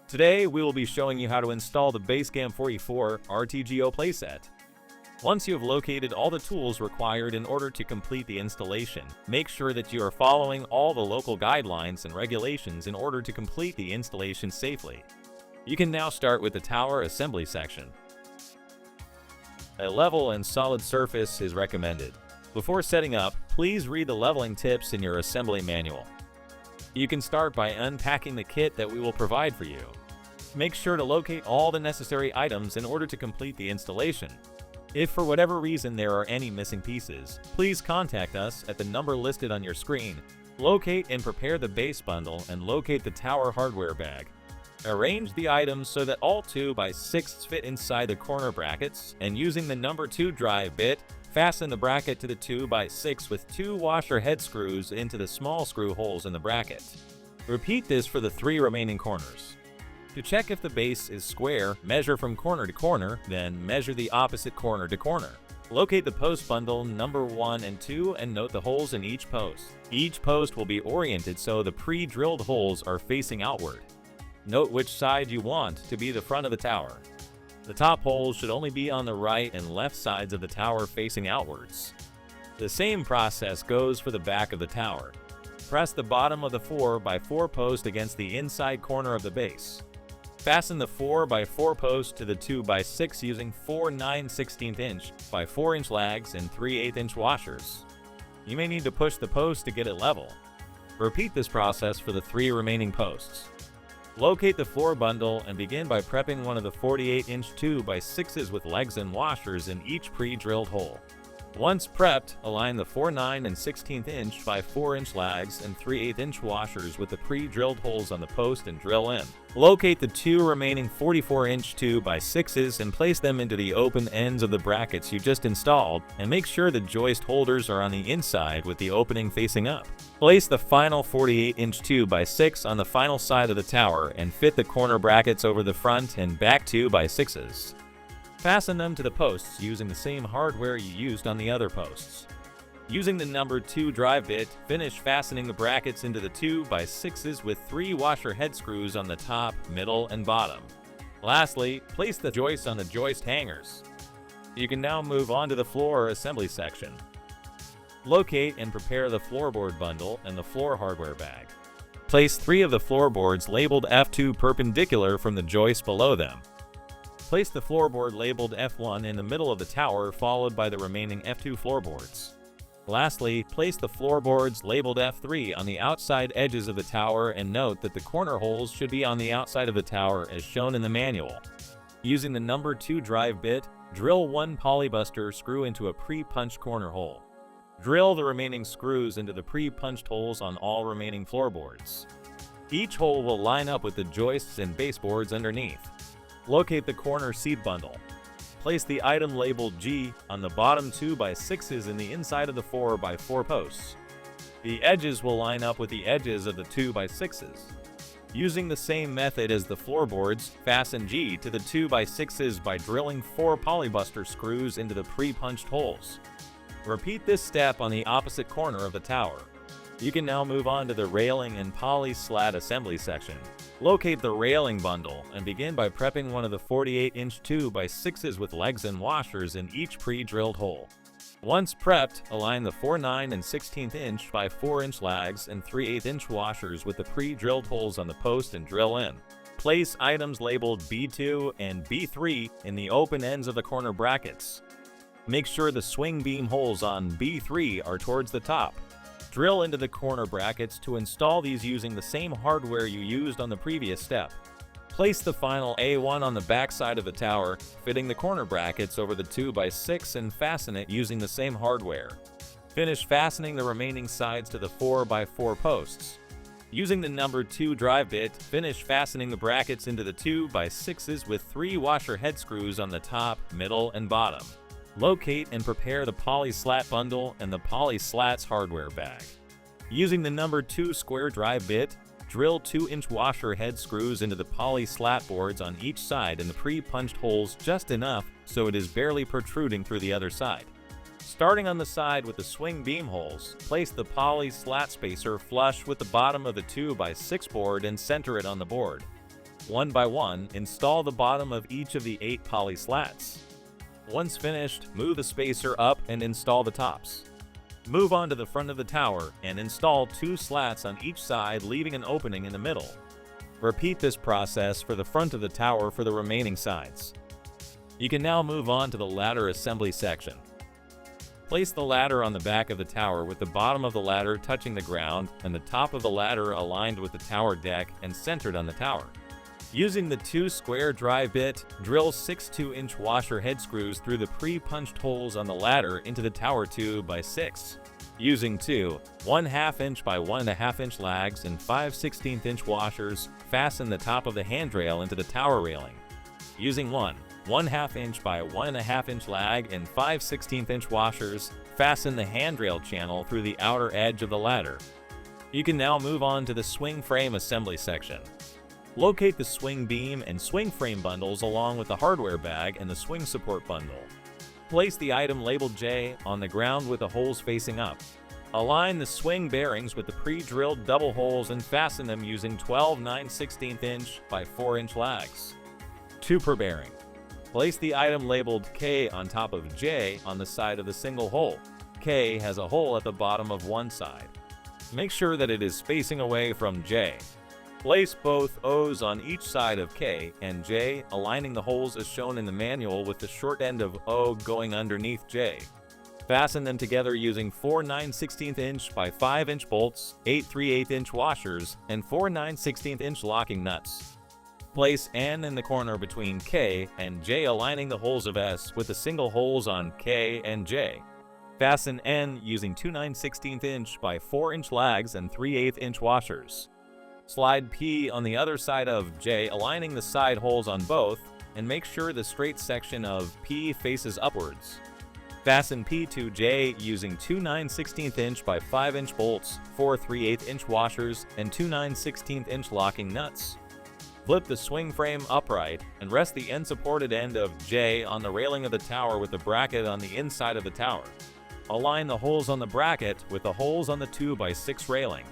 Today, we will be showing you how to install the Basecamp 44 RTGO Playset. Once you have located all the tools required in order to complete the installation, make sure that you are following all the local guidelines and regulations in order to complete the installation safely. You can now start with the tower assembly section. A level and solid surface is recommended. Before setting up, please read the leveling tips in your assembly manual. You can start by unpacking the kit that we will provide for you. Make sure to locate all the necessary items in order to complete the installation. If for whatever reason there are any missing pieces, please contact us at the number listed on your screen. Locate and prepare the base bundle and locate the tower hardware bag. Arrange the items so that all 2x6s fit inside the corner brackets, and using the number 2 drive bit, fasten the bracket to the 2x6 with 2 washer head screws into the small screw holes in the bracket. Repeat this for the 3 remaining corners. To check if the base is square, measure from corner to corner, then measure the opposite corner to corner. Locate the post bundle number 1 and 2 and note the holes in each post. Each post will be oriented so the pre-drilled holes are facing outward. Note which side you want to be the front of the tower. The top holes should only be on the right and left sides of the tower facing outwards. The same process goes for the back of the tower. Press the bottom of the 4x4 post against the inside corner of the base. Fasten the 4x4 post to the 2x6 using 4 9/16 inch by 4 inch lags and 3/8 inch washers. You may need to push the post to get it level. Repeat this process for the 3 remaining posts. Locate the floor bundle and begin by prepping one of the 48 inch 2x6s with legs and washers in each pre-drilled hole. Once prepped, align the 4 9/16 inch by 4 inch lags and 3/8 inch washers with the pre-drilled holes on the post and drill in. Locate the 2 remaining 44 inch 2x6s and place them into the open ends of the brackets you just installed, and make sure the joist holders are on the inside with the opening facing up. Place the final 48 inch 2x6 on the final side of the tower and fit the corner brackets over the front and back 2x6s. Fasten them to the posts using the same hardware you used on the other posts. Using the number 2 drive bit, finish fastening the brackets into the 2x6s with 3 washer head screws on the top, middle, and bottom. Lastly, place the joists on the joist hangers. You can now move on to the floor assembly section. Locate and prepare the floorboard bundle and the floor hardware bag. Place 3 of the floorboards labeled F2 perpendicular from the joists below them. Place the floorboard labeled F1 in the middle of the tower, followed by the remaining F2 floorboards. Lastly, place the floorboards labeled F3 on the outside edges of the tower and note that the corner holes should be on the outside of the tower as shown in the manual. Using the number 2 drive bit, drill 1 polybuster screw into a pre-punched corner hole. Drill the remaining screws into the pre-punched holes on all remaining floorboards. Each hole will line up with the joists and baseboards underneath. Locate the corner seat bundle. Place the item labeled G on the bottom 2x6s in the inside of the 4x4 posts. The edges will line up with the edges of the 2x6s. Using the same method as the floorboards, fasten G to the 2x6s by drilling 4 polybuster screws into the pre-punched holes. Repeat this step on the opposite corner of the tower. You can now move on to the railing and poly slat assembly section. Locate the railing bundle and begin by prepping one of the 48 inch 2x6s with legs and washers in each pre-drilled hole. Once prepped, align the 4 9/16 inch by 4 inch lags and 3/8 inch washers with the pre-drilled holes on the post and drill in. Place items labeled B2 and B3 in the open ends of the corner brackets. Make sure the swing beam holes on B3 are towards the top. Drill into the corner brackets to install these using the same hardware you used on the previous step. Place the final A1 on the back side of the tower, fitting the corner brackets over the 2x6 and fasten it using the same hardware. Finish fastening the remaining sides to the 4x4 posts. Using the number 2 drive bit, finish fastening the brackets into the 2x6s with 3 washer head screws on the top, middle, and bottom. Locate and prepare the poly slat bundle and the poly slats hardware bag. Using the number 2 square drive bit, drill 2 inch washer head screws into the poly slat boards on each side in the pre-punched holes just enough so it is barely protruding through the other side. Starting on the side with the swing beam holes, place the poly slat spacer flush with the bottom of the 2x6 board and center it on the board. one by one, install the bottom of each of the 8 poly slats. Once finished, move the spacer up and install the tops. Move on to the front of the tower and install 2 slats on each side, leaving an opening in the middle. Repeat this process for the front of the tower for the remaining sides. You can now move on to the ladder assembly section. Place the ladder on the back of the tower with the bottom of the ladder touching the ground and the top of the ladder aligned with the tower deck and centered on the tower. Using the 2 square drive bit, drill 6 2-inch washer head screws through the pre-punched holes on the ladder into the tower 2x6. Using 2 1/2 inch by 1.5 inch lags and 5/16 inch washers, fasten the top of the handrail into the tower railing. Using 1 1/2 inch by 1.5 inch lag and 5/16 inch washers, fasten the handrail channel through the outer edge of the ladder. You can now move on to the swing frame assembly section. Locate the swing beam and swing frame bundles along with the hardware bag and the swing support bundle. Place the item labeled J on the ground with the holes facing up. Align the swing bearings with the pre-drilled double holes and fasten them using 12 9/16 inch by 4 inch lags. 2 per bearing. Place the item labeled K on top of J on the side of the single hole. K has a hole at the bottom of one side. Make sure that it is facing away from J. Place both O's on each side of K and J, aligning the holes as shown in the manual with the short end of O going underneath J. Fasten them together using 4 9/16 inch by 5 inch bolts, 8 3/8 inch washers, and 4 9/16 inch locking nuts. Place N in the corner between K and J, aligning the holes of S with the single holes on K and J. Fasten N using 2 9/16 inch by 4 inch lags and 3/8 inch washers. Slide P on the other side of J, aligning the side holes on both, and make sure the straight section of P faces upwards. Fasten P to J using 2 9/16 inch by 5 inch bolts, 4 3/8 inch washers, and 2 9/16 inch locking nuts. Flip the swing frame upright and rest the unsupported end of J on the railing of the tower with the bracket on the inside of the tower. Align the holes on the bracket with the holes on the 2x6 railing.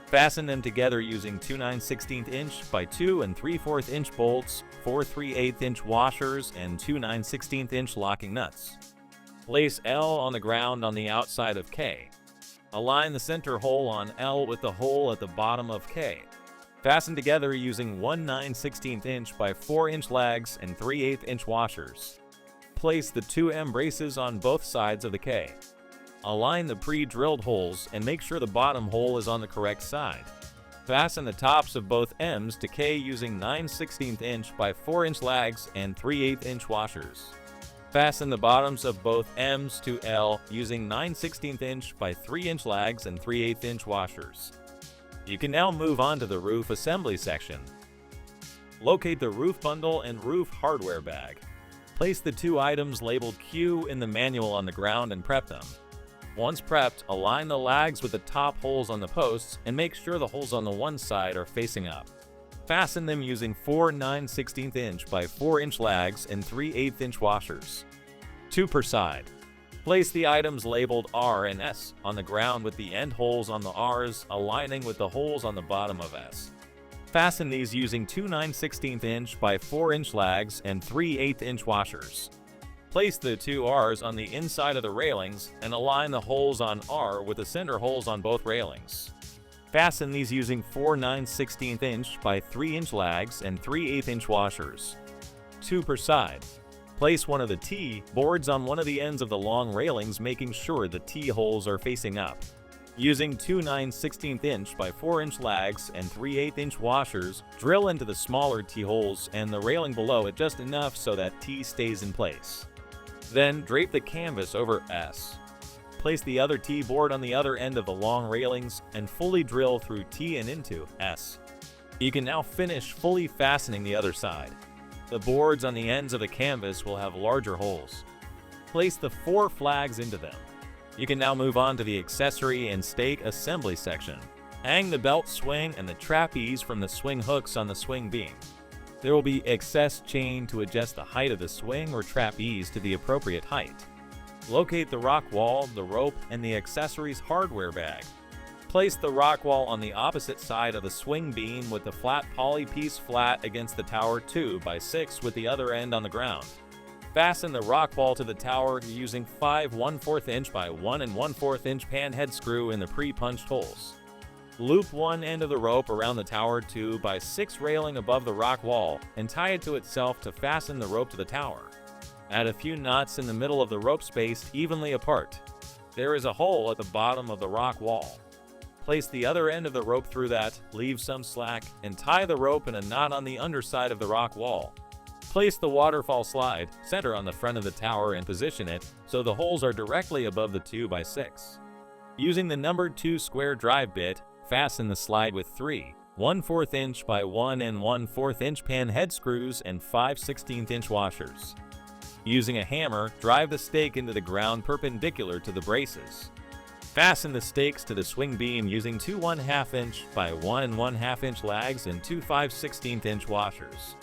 Fasten them together using 2 9/16 inch by 2 3/4 inch bolts, 4 3/8 inch washers, and 2 9/16 inch locking nuts. Place L on the ground on the outside of K. Align the center hole on L with the hole at the bottom of K. Fasten together using 1 9/16 inch by 4 inch lags and 3/8 inch washers. Place the 2 M braces on both sides of the K. Align the pre-drilled holes and make sure the bottom hole is on the correct side. Fasten the tops of both M's to K using 9/16 inch by 4 inch lags and 3/8 inch washers. Fasten the bottoms of both M's to L using 9/16 inch by 3 inch lags and 3/8 inch washers. You can now move on to the roof assembly section. Locate the roof bundle and roof hardware bag. Place the 2 items labeled Q in the manual on the ground and prep them. Once prepped, align the lags with the top holes on the posts and make sure the holes on the one side are facing up. Fasten them using 4 9/16 inch by 4 inch lags and 3/8 inch washers. 2 per side. Place the items labeled R and S on the ground with the end holes on the R's aligning with the holes on the bottom of S. Fasten these using 2 9/16 inch by 4 inch lags and 3/8 inch washers. Place the 2 R's on the inside of the railings and align the holes on R with the center holes on both railings. Fasten these using 4 9/16 inch by 3 inch lags and 3/8 inch washers. 2 per side. Place one of the T boards on one of the ends of the long railings, making sure the T holes are facing up. Using 2 9/16 inch by 4 inch lags and 3/8 inch washers, drill into the smaller T holes and the railing below it just enough so that T stays in place. Then drape the canvas over S. Place the other T board on the other end of the long railings and fully drill through T and into S. You can now finish fully fastening the other side. The boards on the ends of the canvas will have larger holes. Place the 4 flags into them. You can now move on to the accessory and stake assembly section. Hang the belt swing and the trapeze from the swing hooks on the swing beam. There will be excess chain to adjust the height of the swing or trapeze to the appropriate height. Locate the rock wall, the rope, and the accessories hardware bag. Place the rock wall on the opposite side of the swing beam with the flat poly piece flat against the tower 2x6 with the other end on the ground. Fasten the rock wall to the tower using 5 1/4 inch by 1 1/4 inch pan head screw in the pre-punched holes. Loop one end of the rope around the tower 2x6 railing above the rock wall and tie it to itself to fasten the rope to the tower. Add a few knots in the middle of the rope spaced evenly apart. There is a hole at the bottom of the rock wall. Place the other end of the rope through that, leave some slack, and tie the rope in a knot on the underside of the rock wall. Place the waterfall slide center on the front of the tower and position it so the holes are directly above the 2x6. Using the numbered 2 square drive bit, fasten the slide with 3 1/4 inch by 1 1/4 inch pan head screws and 5 1/16 inch washers. Using a hammer, drive the stake into the ground perpendicular to the braces. Fasten the stakes to the swing beam using 2 1/2 inch by 1 1/2 inch lags and 2 5 1/16 inch washers.